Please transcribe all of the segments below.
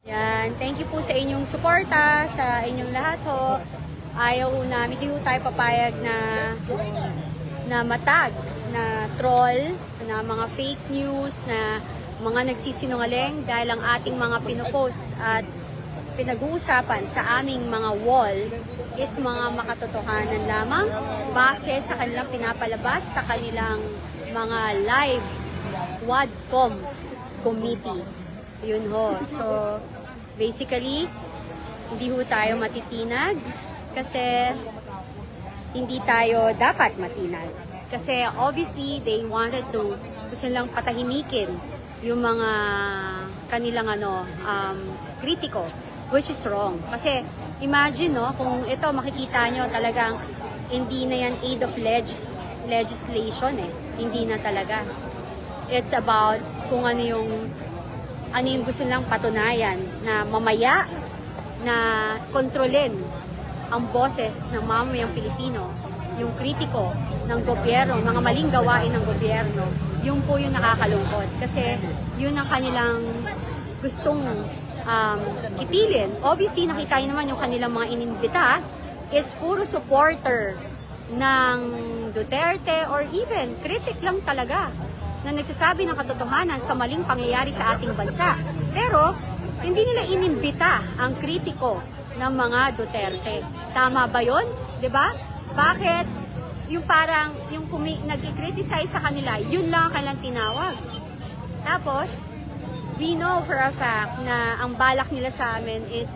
Yan, thank you po sa inyong suporta, sa inyong lahat ho. Ayaw namin, di ho tayo papayag na matag, na troll, na mga fake news, na mga nagsisinungaling dahil ang ating mga pinopost at pinag-uusapan sa aming mga wall is mga makatotohanan lamang base sa kanilang pinapalabas sa kanilang mga live WADCOM committee. Yun ho. So, basically, hindi ho tayo matitinag kasi hindi tayo dapat matinag. Kasi obviously, they wanted to gusto lang patahimikin yung mga kanilang kritiko, which is wrong. Kasi imagine, no, kung ito makikita nyo talagang hindi na yan aid of legislation eh. Hindi na talaga. It's about kung ano yung gusto lang patunayan na mamaya na kontrolin ang boses ng mamamayang Pilipino, yung kritiko ng gobyerno, mga maling gawain ng gobyerno, yung po yung nakakalungkot. Kasi yun ang kanilang gustong kitilin. Obviously, nakita nyo naman yung kanilang mga inimbita is puro supporter ng Duterte or even critic lang talaga na nagsasabi ng katotohanan sa maling pangyayari sa ating bansa. Pero, hindi nila inimbita ang kritiko ng mga Duterte. Tama ba yun? Diba? Bakit? Yung parang, yung nag-criticize sa kanila, yun lang ang kanilang tinawag. Tapos, we know for a fact na ang balak nila sa amin is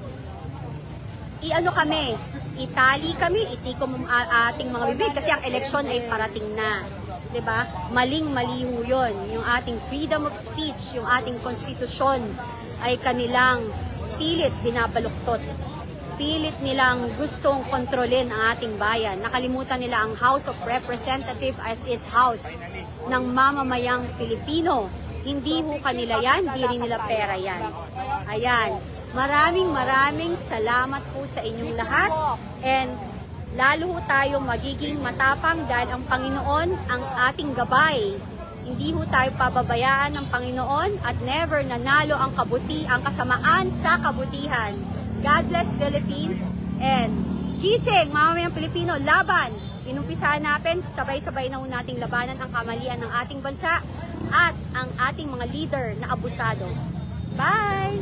itali kami, itikom ang ating mga bibig kasi ang eleksyon ay parating na. 'Di ba? Maling-mali ho 'yon. Yung ating freedom of speech, yung ating konstitusyon ay kanilang pilit binabaluktot. Pilit nilang gustong kontrolin ang ating bayan. Nakalimutan nila ang House of Representatives as is house ng mamamayang Pilipino. Hindi ho kanila yan, di rin nila pera yan. Ayan. Maraming salamat po sa inyong lahat. And lalo tayong magiging matapang dahil ang Panginoon ang ating gabay. Hindi ho tayo pababayaan ng Panginoon at never nanalo ang kasamaan sa kabutihan. God bless Philippines and gising, mamamayang Pilipino, laban! Inumpisahan natin, sabay-sabay na ho nating labanan ang kamalian ng ating bansa at ang ating mga leader na abusado. Bye!